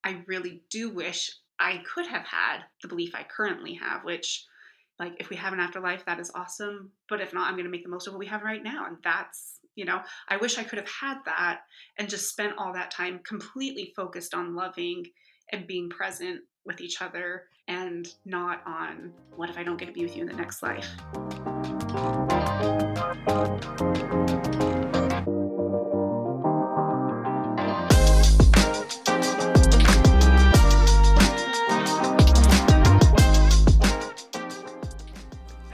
I really do wish I could have had the belief I currently have, which, like, if we have an afterlife, that is awesome. But if not, I'm going to make the most of what we have right now. And that's, I wish I could have had that and just spent all that time completely focused on loving and being present with each other and not on what if I don't get to be with you in the next life.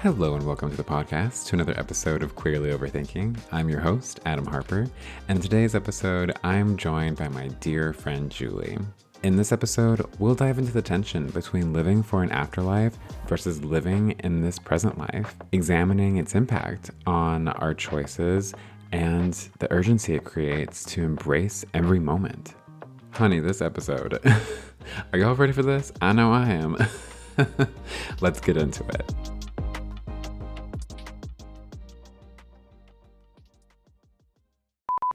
Hello and welcome to the podcast, to another episode of Queerly Overthinking. I'm your host, Adam Harper, and in today's episode, I'm joined by my dear friend, Julie. In this episode, we'll dive into the tension between living for an afterlife versus living in this present life, examining its impact on our choices and the urgency it creates to embrace every moment. Honey, this episode, are y'all ready for this? I know I am. Let's get into it.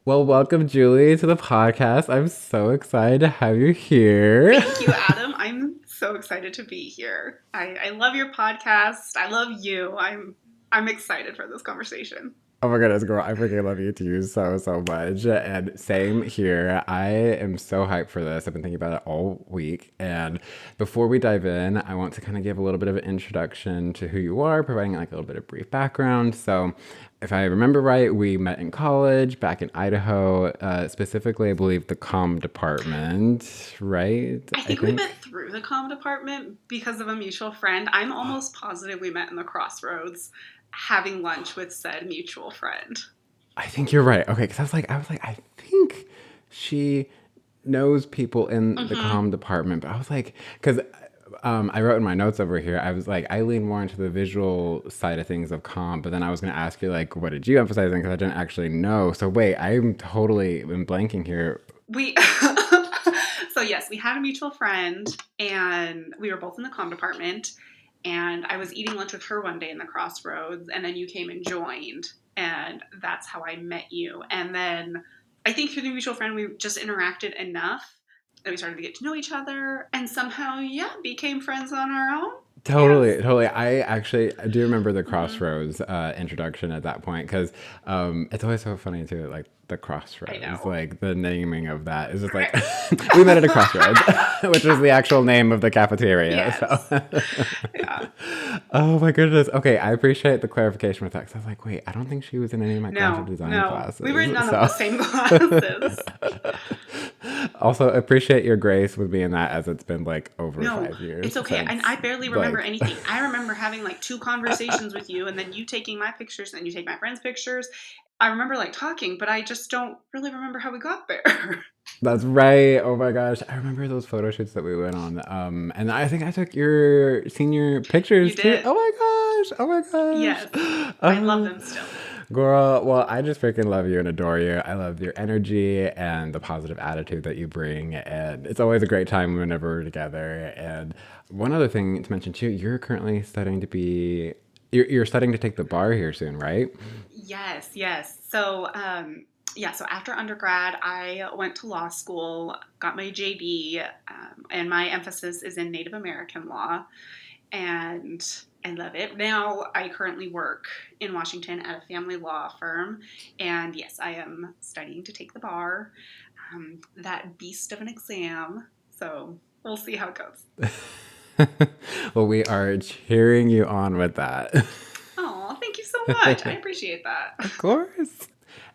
Well, welcome, Julie, to the podcast. I'm so excited to have you here. Thank you, Adam. I'm so excited to be here. I love your podcast. I love you. I'm excited for this conversation. Oh my goodness, girl, I freaking love you too so much. And same here. I am so hyped for this. I've been thinking about it all week. And before we dive in, I want to kind of give a little bit of an introduction to who you are, providing like a little bit of brief background. So if I remember right, we met in college back in Idaho, specifically, I believe, the comm department, right? I think we met through the comm department because of a mutual friend. I'm almost positive we met in the crossroads having lunch with said mutual friend. I think you're right. Okay, because I was like, I think she knows people in the comm department, but I was like, because I wrote in my notes over here, I was like, I lean more into the visual side of things of comm, but then I was going to ask you, like, what did you emphasize on? Because I didn't actually know. So wait, I'm totally blanking here. So yes, we had a mutual friend, and we were both in the comm department. And I was eating lunch with her one day in the crossroads, and then you came and joined, and that's how I met you. And then I think through the mutual friend, we just interacted enough that we started to get to know each other, and somehow, became friends on our own. Totally. I do remember the crossroads introduction at that point, because it's always so funny too, like the crossroads, like the naming of that is just like we met at a crossroads, which was the actual name of the cafeteria. Yes. So. Yeah. Oh my goodness. Okay, I appreciate the clarification with that, because I was like, wait, I don't think she was in any of my graphic design classes. We were in none of the same classes. Also, appreciate your grace with me in that, as it's been like over 5 years. It's okay. And I barely remember anything. I remember having like 2 conversations with you, and then you taking my pictures, and then you take my friends' pictures. I remember like talking, but I just don't really remember how we got there. That's right. Oh my gosh. I remember those photo shoots that we went on. And I think I took your senior pictures you did. too. Oh my gosh. Yes. I love them still. Girl, well, I just freaking love you and adore you. I love your energy and the positive attitude that you bring. And it's always a great time whenever we're together. And one other thing to mention too, you're currently studying to be, you're studying to take the bar here soon, right? Yes. So, so after undergrad, I went to law school, got my JD, and my emphasis is in Native American law. And I love it. Now I currently work in Washington at a family law firm. And yes, I am studying to take the bar, that beast of an exam. So we'll see how it goes. Well, we are cheering you on with that. Oh, thank you so much. I appreciate that. Of course.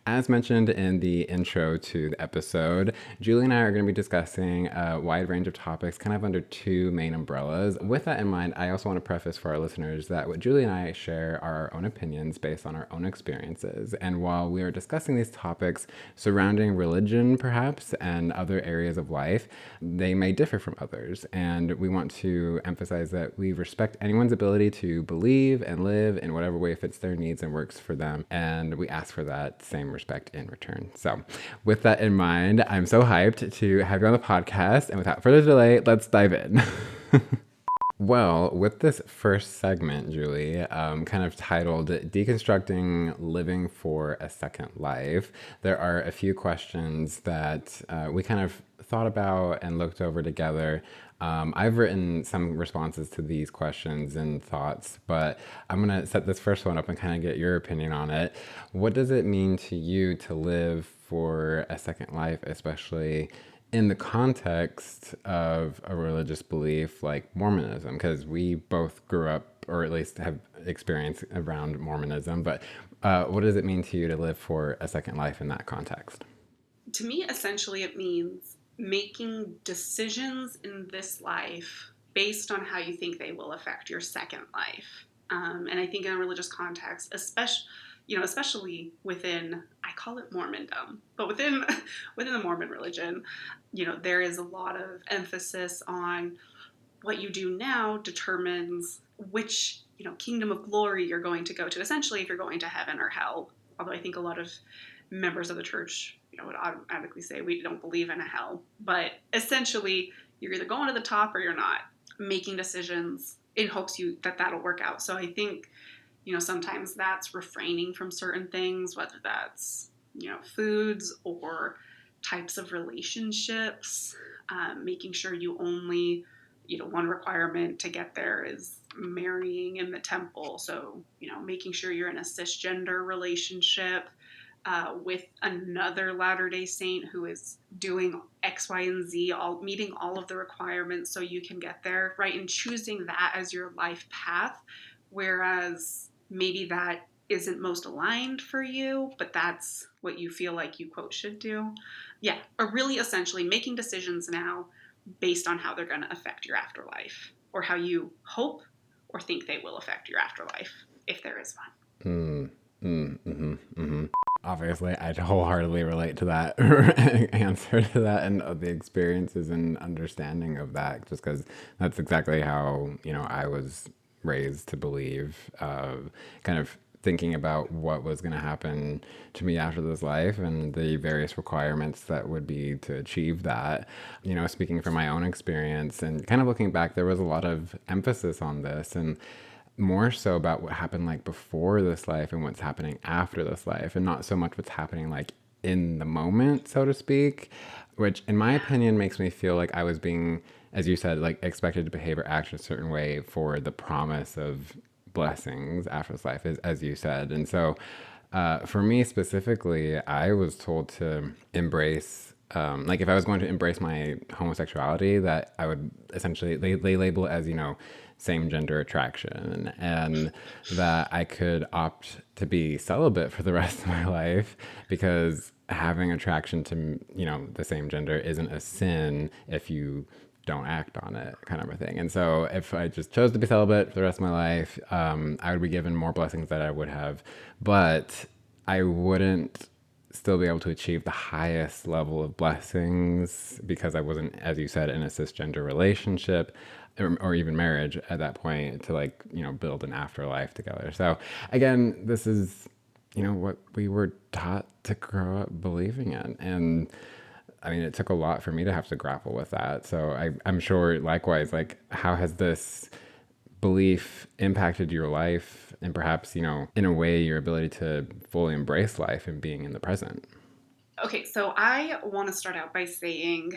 As mentioned in the intro to the episode, Julie and I are going to be discussing a wide range of topics kind of under 2 main umbrellas. With that in mind, I also want to preface for our listeners that what Julie and I share are our own opinions based on our own experiences. And while we are discussing these topics surrounding religion, perhaps, and other areas of life, they may differ from others. And we want to emphasize that we respect anyone's ability to believe and live in whatever way fits their needs and works for them. And we ask for that same respect in return. So with that in mind, I'm so hyped to have you on the podcast. And without further delay, let's dive in. Well, with this first segment, Julie, kind of titled Deconstructing Living for a Second Life, there are a few questions that we kind of thought about and looked over together. I've written some responses to these questions and thoughts, but I'm going to set this first one up and kind of get your opinion on it. What does it mean to you to live for a second life, especially in the context of a religious belief like Mormonism? Because we both grew up, or at least have experience around Mormonism, but what does it mean to you to live for a second life in that context? To me, essentially, it means making decisions in this life based on how you think they will affect your second life. And I think in a religious context, especially within, I call it Mormondom, but within within the Mormon religion, there is a lot of emphasis on what you do now determines which kingdom of glory you're going to go to. Essentially, if you're going to heaven or hell. Although I think a lot of members of the church would automatically say we don't believe in a hell, but essentially you're either going to the top or you're not, making decisions in hopes that'll work out. So I think sometimes that's refraining from certain things, whether that's foods or types of relationships, making sure you only one requirement to get there is marrying in the temple. So making sure you're in a cisgender relationship with another Latter-day Saint who is doing X, Y, and Z, all meeting all of the requirements so you can get there, right? And choosing that as your life path, whereas maybe that isn't most aligned for you, but that's what you feel like you quote should do. Yeah, or really essentially making decisions now based on how they're going to affect your afterlife, or how you hope or think they will affect your afterlife, if there is one. Obviously, I wholeheartedly relate to that answer to that and the experiences and understanding of that, just because that's exactly how, I was raised to believe, kind of thinking about what was going to happen to me after this life and the various requirements that would be to achieve that. Speaking from my own experience and kind of looking back, there was a lot of emphasis on this, and more so about what happened like before this life and what's happening after this life, and not so much what's happening like in the moment, so to speak, which in my Yeah. opinion makes me feel like I was being, as you said, like expected to behave or act a certain way for the promise of blessings after this life, as you said. And so for me specifically, I was told to embrace, like if I was going to embrace my homosexuality, that I would essentially, they label it as, same gender attraction, and that I could opt to be celibate for the rest of my life because having attraction to, the same gender isn't a sin if you don't act on it, kind of a thing. And so if I just chose to be celibate for the rest of my life, I would be given more blessings that I would have, but I wouldn't still be able to achieve the highest level of blessings because I wasn't, as you said, in a cisgender relationship or even marriage at that point to like, build an afterlife together. So again, this is, what we were taught to grow up believing in. And I mean, it took a lot for me to have to grapple with that. So I'm sure likewise, like how has this belief impacted your life and perhaps, in a way, your ability to fully embrace life and being in the present? Okay, so I want to start out by saying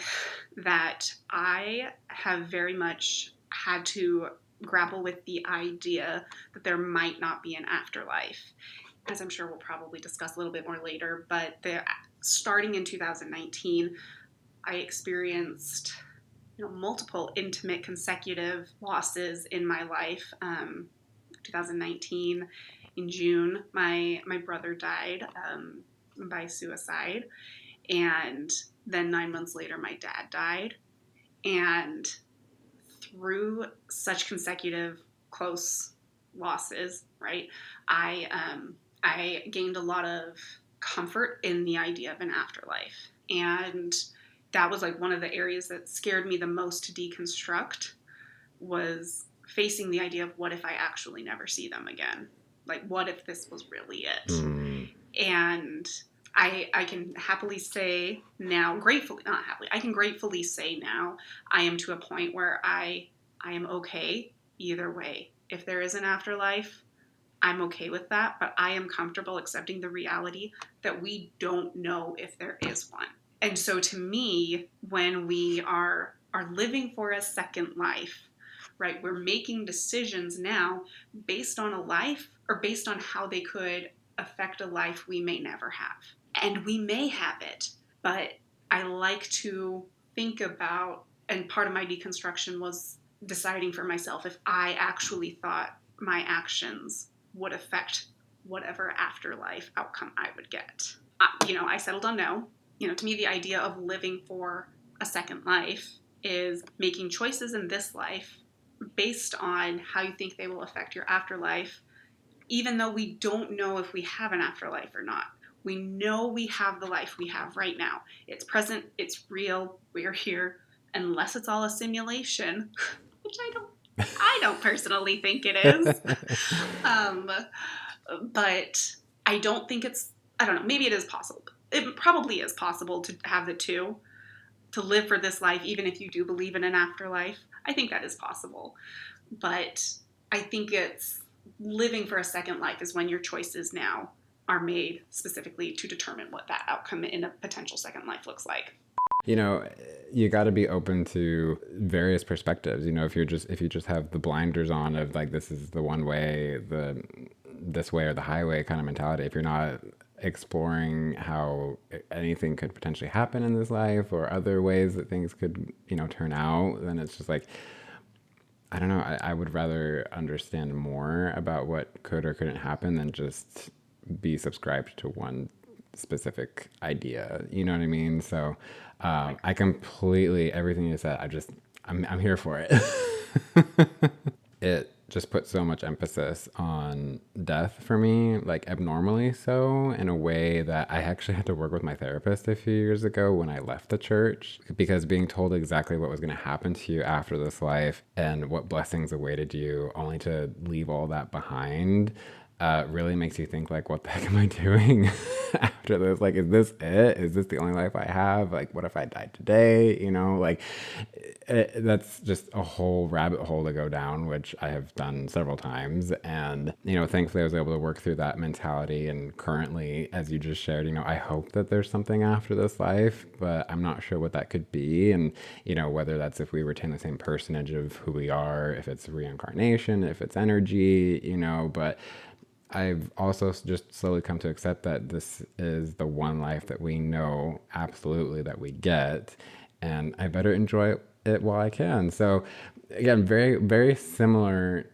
that I have very much had to grapple with the idea that there might not be an afterlife, as I'm sure we'll probably discuss a little bit more later. But starting in 2019, I experienced multiple intimate consecutive losses in my life. 2019, in June, my brother died by suicide, and then 9 months later, my dad died. And through such consecutive close losses, right, I gained a lot of comfort in the idea of an afterlife, and that was like one of the areas that scared me the most to deconstruct, was facing the idea of what if I actually never see them again? Like, what if this was really it? Mm, And I can happily say now, gratefully, not happily, I can gratefully say now, I am to a point where I am okay either way. If there is an afterlife, I'm okay with that, but I am comfortable accepting the reality that we don't know if there is one. And so to me, when we are living for a second life, right, we're making decisions now based on a life or based on how they could affect a life we may never have. And we may have it, but I like to think about, and part of my deconstruction was deciding for myself if I actually thought my actions would affect whatever afterlife outcome I would get. I settled on no. To me, the idea of living for a second life is making choices in this life based on how you think they will affect your afterlife, even though we don't know if we have an afterlife or not. We know we have the life we have right now. It's present, it's real, we're here, unless it's all a simulation, which I don't personally think it is. Um, but I don't think I don't know, maybe it is possible. It probably is possible to have the two, to live for this life, even if you do believe in an afterlife. I think that is possible. But I think it's living for a second life is when your choices now are made specifically to determine what that outcome in a potential second life looks like. You know, you got to be open to various perspectives. If you just have the blinders on of like this is the one way, the this way or the highway kind of mentality, if you're not exploring how anything could potentially happen in this life or other ways that things could, turn out, then it's just like, I don't know. I would rather understand more about what could or couldn't happen than just be subscribed to one specific idea. You know what I mean? So I completely, everything you said, I'm here for it. It just put so much emphasis on death for me, like abnormally so, in a way that I actually had to work with my therapist a few years ago when I left the church, because being told exactly what was going to happen to you after this life and what blessings awaited you, only to leave all that behind, really makes you think like, what the heck am I doing after this? Like, is this it? Is this the only life I have? Like, what if I died today? That's just a whole rabbit hole to go down, which I have done several times. And, thankfully I was able to work through that mentality. And currently, as you just shared, I hope that there's something after this life, but I'm not sure what that could be. And, whether that's if we retain the same personage of who we are, if it's reincarnation, if it's energy, but I've also just slowly come to accept that this is the one life that we know absolutely that we get, and I better enjoy it while I can. So, again, very, very similar,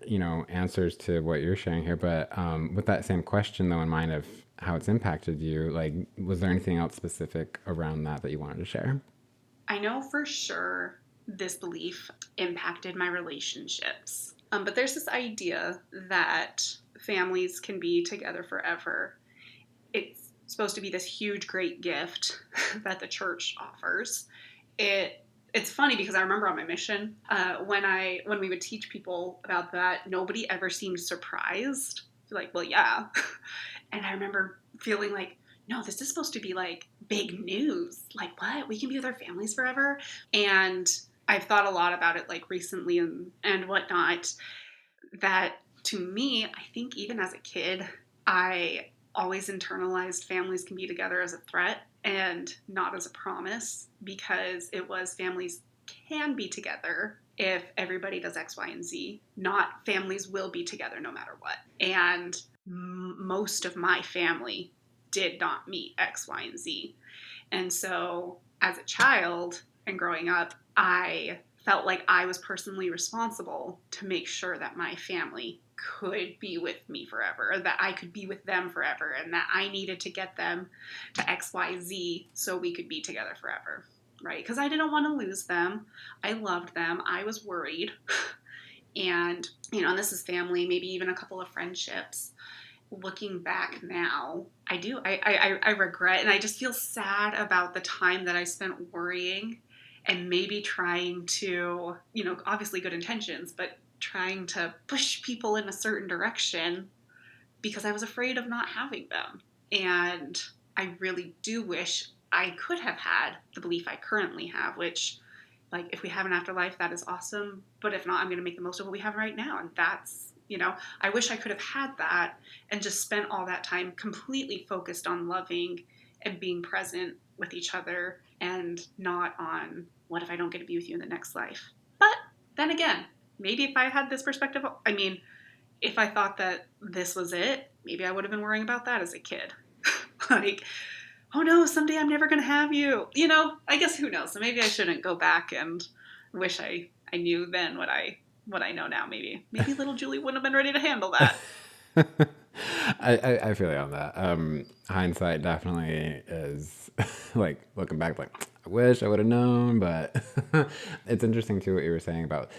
answers to what you're sharing here. But with that same question, though, in mind of how it's impacted you, like, was there anything else specific around that you wanted to share? I know for sure this belief impacted my relationships. But there's this idea that families can be together forever. It's supposed to be this huge, great gift that the church offers. It's funny because I remember on my mission, when we would teach people about that, nobody ever seemed surprised. Like, well, yeah. And I remember feeling like, no, this is supposed to be like big news. Like, what? We can be with our families forever? And I've thought a lot about it like recently and whatnot. That to me, I think even as a kid, I always internalized families can be together as a threat and not as a promise, because it was families can be together if everybody does X, Y, and Z, not families will be together no matter what. And most of my family did not meet X, Y, and Z. And so as a child and growing up, I felt like I was personally responsible to make sure that my family could be with me forever, or that I could be with them forever, and that I needed to get them to XYZ so we could be together forever, right? Because I didn't want to lose them. I loved them. I was worried. And, and this is family, maybe even a couple of friendships. Looking back now, I regret, and I just feel sad about the time that I spent worrying and maybe trying to, obviously good intentions, but trying to push people in a certain direction because I was afraid of not having them. And I really do wish I could have had the belief I currently have, which, like, if we have an afterlife, that is awesome. But if not, I'm going to make the most of what we have right now. And that's, I wish I could have had that and just spent all that time completely focused on loving and being present with each other and not on what if I don't get to be with you in the next life. But then again, maybe if I had this perspective, I mean, if I thought that this was it, maybe I would have been worrying about that as a kid. Like, oh no, someday I'm never going to have you. You know, I guess who knows? So maybe I shouldn't go back and wish I knew then what I know now. Maybe little Julie wouldn't have been ready to handle that. I feel you on that. Hindsight definitely is like looking back, like I wish I would have known, but it's interesting too what you were saying about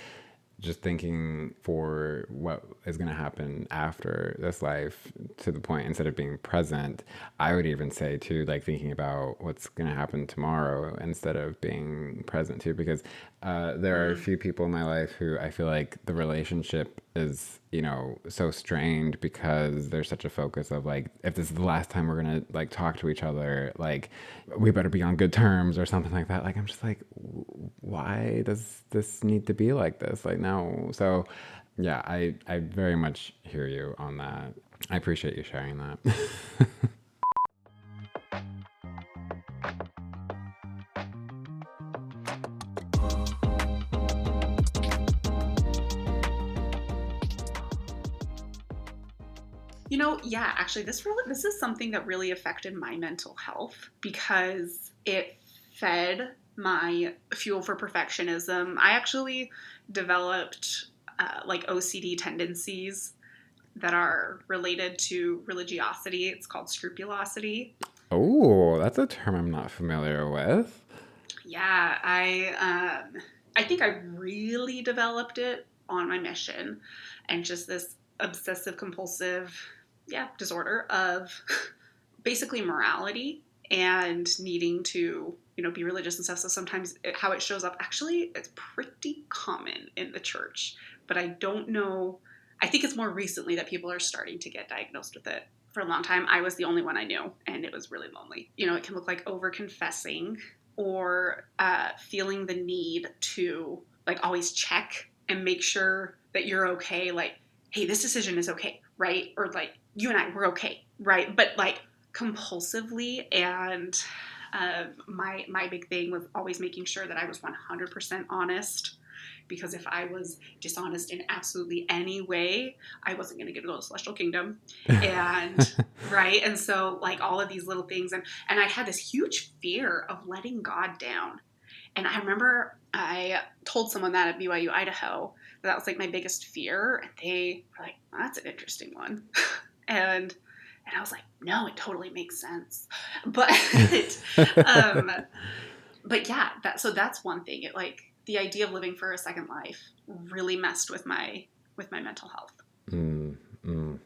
just thinking for what is going to happen after this life to the point instead of being present. I would even say too, like thinking about what's going to happen tomorrow instead of being present too, because there are a Mm, few people in my life who I feel like the relationship is, you know, so strained because there's such a focus of like, if this is the last time we're going to like talk to each other, like we better be on good terms or something like that. Like, I'm just like, why does this need to be like this? Like, no. So, yeah, I very much hear you on that. I appreciate you sharing that. yeah, actually this is something that really affected my mental health because it fed my fuel for perfectionism. I actually developed like OCD tendencies that are related to religiosity. It's called scrupulosity. Oh, that's a term I'm not familiar with. Yeah, I think I really developed it on my mission, and just this obsessive compulsive, yeah, disorder of basically morality and needing to be religious and stuff. So sometimes how it shows up, actually it's pretty common in the church, but I don't know. I think it's more recently that people are starting to get diagnosed with it. For a long time I was the only one I knew, and it was really lonely. It can look like over confessing, or feeling the need to like always check and make sure that you're okay, like, hey, this decision is okay, right? Or like, you and I, we're okay, right? But like compulsively. And my big thing was always making sure that I was 100% honest, because if I was dishonest in absolutely any way, I wasn't going to get to go to the celestial kingdom. And right, and so like all of these little things, and I had this huge fear of letting God down. And I remember I told someone that at BYU Idaho, that was like my biggest fear, and they were like, well, "That's an interesting one," and I was like, "No, it totally makes sense." But um, but yeah, that's one thing. It like the idea of living for a second life really messed with my mental health. Mm, mm.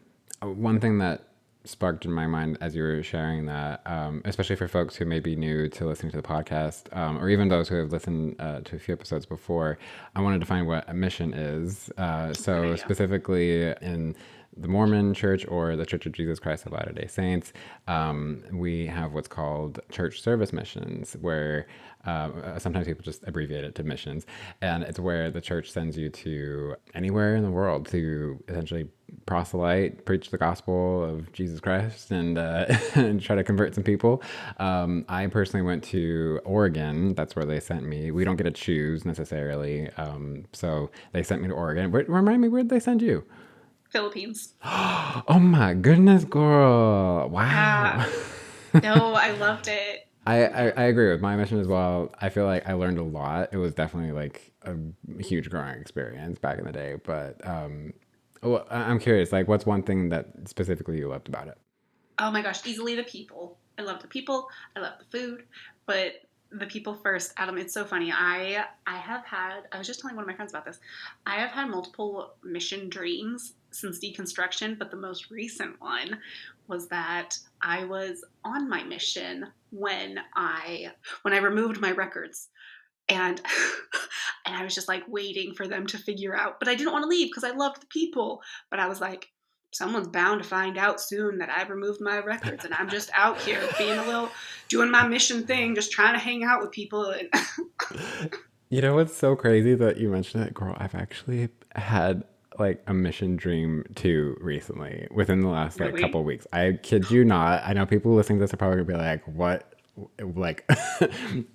One thing that sparked in my mind as you were sharing that, especially for folks who may be new to listening to the podcast, or even those who have listened to a few episodes before, I wanted to find what a mission is. Good So, idea. specifically in the Mormon Church or the Church of Jesus Christ of Latter day Saints, we have what's called church service missions, where sometimes people just abbreviate it to missions. And it's where the church sends you to anywhere in the world to essentially proselyte, preach the gospel of Jesus Christ, and and try to convert some people. I personally went to Oregon. That's where they sent me. We don't get to choose necessarily, so they sent me to Oregon. Remind me, where'd they send you? Philippines. Oh my goodness, girl! Yeah. Wow. No, I loved it. I agree with my mission as well. I feel like I learned a lot. It was definitely like a huge growing experience back in the day. But well, I'm curious, like, what's one thing that specifically you loved about it? Oh my gosh, easily the people. I love the people. I love the food, but the people first. Adam, it's so funny. I have had. I was just telling one of my friends about this. I have had multiple mission dreams since deconstruction, but the most recent one was that I was on my mission when I removed my records, and and I was just like waiting for them to figure out. But I didn't want to leave because I loved the people. But I was like, someone's bound to find out soon that I've removed my records, and I'm just out here being a little, doing my mission thing, just trying to hang out with people. And You know what's so crazy that you mentioned that, girl? I've actually had like a mission dream too recently within the last like couple really, of weeks. I kid you not. I know people listening to this are probably gonna be like, "What? like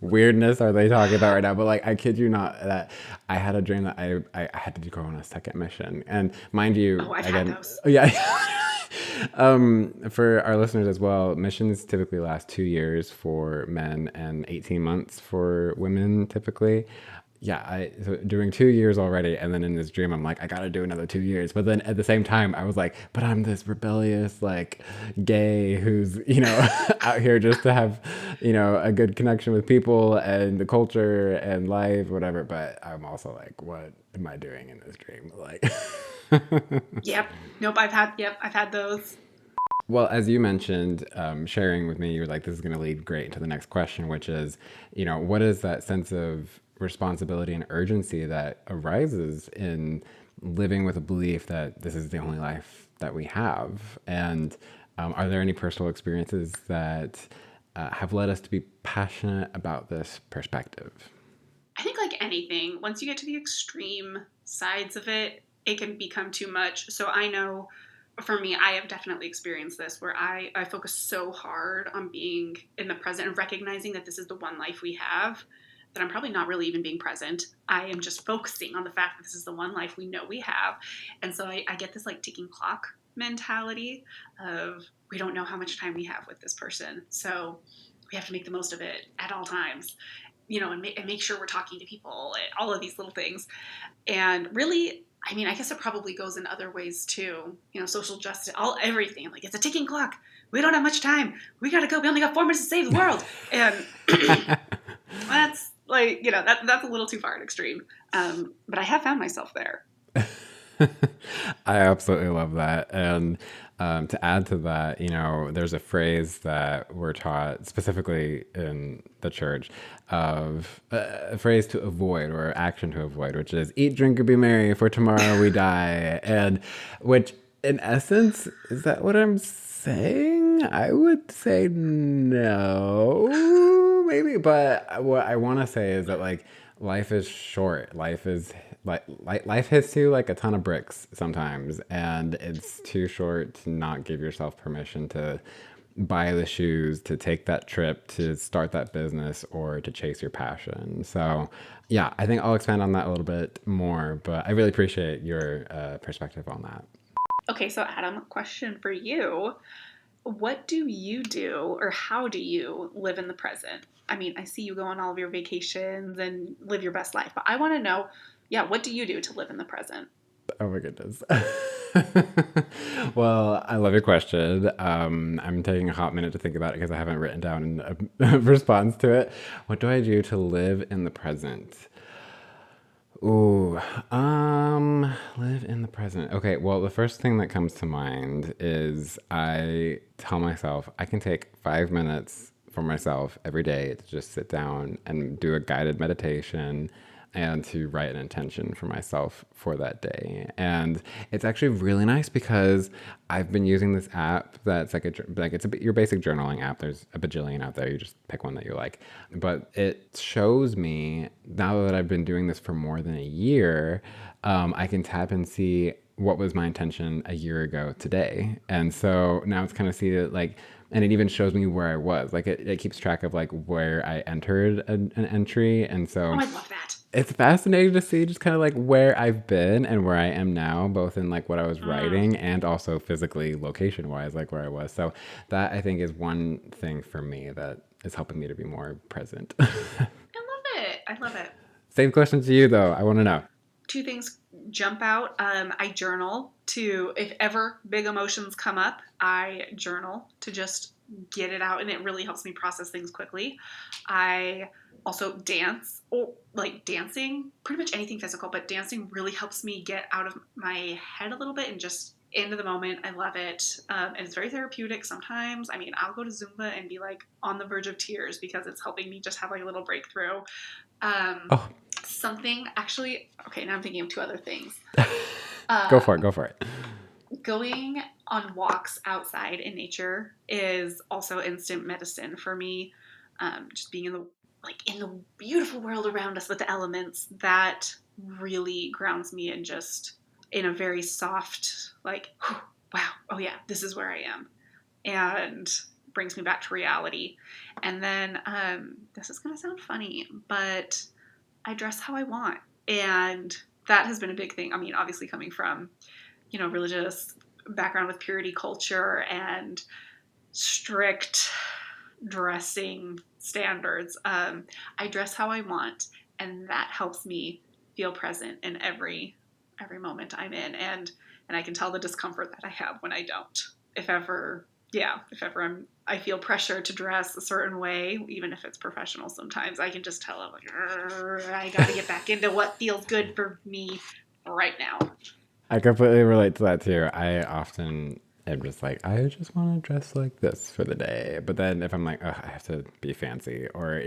weirdness are they talking about right now? But like, I kid you not, that I had a dream that I had to go on a second mission, and mind Oh, you, I've had again, those. yeah. For our listeners as well, missions typically last 2 years for men and 18 months for women, typically. Yeah, so doing 2 years already, and then in this dream, I'm like, I gotta do another 2 years. But then at the same time, I was like, but I'm this rebellious, like, gay who's out here just to have, a good connection with people and the culture and life, whatever. But I'm also like, what am I doing in this dream? Like, Yep. Nope. I've had those. well, as you mentioned, sharing with me, you were like, this is going to lead great into the next question, which is, what is that sense of responsibility and urgency that arises in living with a belief that this is the only life that we have? And are there any personal experiences that have led us to be passionate about this perspective? I think like anything, once you get to the extreme sides of it, it can become too much. So I know for me, I have definitely experienced this where I focus so hard on being in the present and recognizing that this is the one life we have that I'm probably not really even being present. I am just focusing on the fact that this is the one life we know we have. And so I get this like ticking clock mentality of we don't know how much time we have with this person. So we have to make the most of it at all times, and make sure we're talking to people, and all of these little things. And really, I mean, I guess it probably goes in other ways too. Social justice, everything. Like it's a ticking clock. We don't have much time. We gotta go. We only got 4 minutes to save the world. And that's like, that's a little too far an extreme. But I have found myself there. I absolutely love that. And to add to that, there's a phrase that we're taught specifically in the church of a phrase to avoid or action to avoid, which is eat, drink, and be merry, for tomorrow we die. And which, in essence, is that what I'm saying? I would say no, maybe. But what I want to say is that, like, life is short. Life hits you like a ton of bricks sometimes, and it's too short to not give yourself permission to buy the shoes, to take that trip, to start that business, or to chase your passion. So, yeah, I think I'll expand on that a little bit more, but I really appreciate your perspective on that. Okay, so Adam, question for you. What do you do, or how do you live in the present? I mean, I see you go on all of your vacations and live your best life, but I want to know, yeah, what do you do to live in the present? Oh my goodness. Well, I love your question. I'm taking a hot minute to think about it because I haven't written down a response to it. What do I do to live in the present? Ooh, live in the present. Okay, well, the first thing that comes to mind is I tell myself I can take 5 minutes for myself every day to just sit down and do a guided meditation and to write an intention for myself for that day. And it's actually really nice because I've been using this app that's your basic journaling app. There's a bajillion out there. You just pick one that you like. But it shows me, now that I've been doing this for more than a year, I can tap and see what was my intention a year ago today. And so now it's kind of see it like, and it even shows me where I was. Like it keeps track of like where I entered an entry. And Oh, so I love that. it's fascinating to see just kind of like where I've been and where I am now, both in like what I was Mm, writing and also physically location wise, like where I was. So that I think is one thing for me that is helping me to be more present. I love it. I love it. Same question to you though. I want to know. Two things jump out. I journal to, if ever big emotions come up, I journal to just get it out, and it really helps me process things quickly. I also dance, or like dancing, pretty much anything physical, but dancing really helps me get out of my head a little bit and just into the moment. I love it. And it's very therapeutic sometimes. I mean, I'll go to Zumba and be like on the verge of tears because it's helping me just have like a little breakthrough. Um, Oh, Something actually, okay, now I'm thinking of two other things. go for it. Um, Go for it. Going on walks outside in nature is also instant medicine for me. Just being in the beautiful world around us with the elements, that really grounds me, and just in a very soft, like, wow, oh yeah, this is where I am. And brings me back to reality. And then this is going to sound funny, but I dress how I want. And that has been a big thing. I mean, obviously coming from, religious background with purity culture and strict dressing standards, I dress how I want, and that helps me feel present in every moment I'm in, and I can tell the discomfort that I have when I don't. If ever, yeah, if ever I feel pressure to dress a certain way, even if it's professional, sometimes I can just tell I'm like, I got to get back into what feels good for me right now. I completely relate to that too. I often am just like, I just want to dress like this for the day. But then if I'm like, I have to be fancy, or,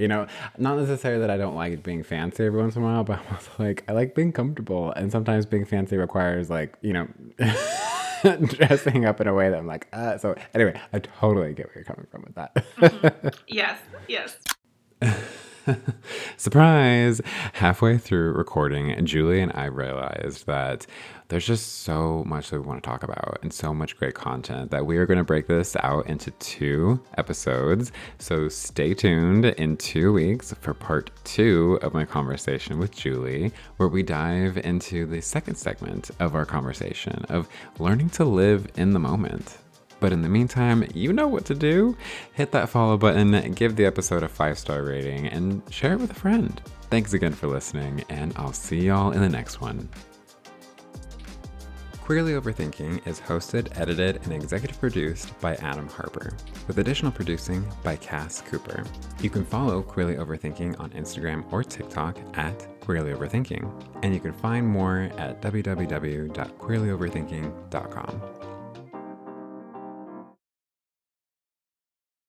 not necessarily that I don't like being fancy every once in a while, but I'm also like, I like being comfortable. And sometimes being fancy requires like, dressing up in a way that I'm like, so anyway, I totally get where you're coming from with Mm-hmm. that. Yes, yes. Surprise! Halfway through recording, Julie and I realized that there's just so much that we want to talk about and so much great content that we are going to break this out into 2 episodes. So stay tuned in 2 weeks for part 2 of my conversation with Julie, where we dive into the second segment of our conversation of learning to live in the moment. But in the meantime, you know what to do. Hit that follow button, give the episode a 5-star rating, and share it with a friend. Thanks again for listening, and I'll see y'all in the next one. Queerly Overthinking is hosted, edited, and executive produced by Adam Harper, with additional producing by Cass Cooper. You can follow Queerly Overthinking on Instagram or TikTok at Queerly Overthinking, and you can find more at www.queerlyoverthinking.com.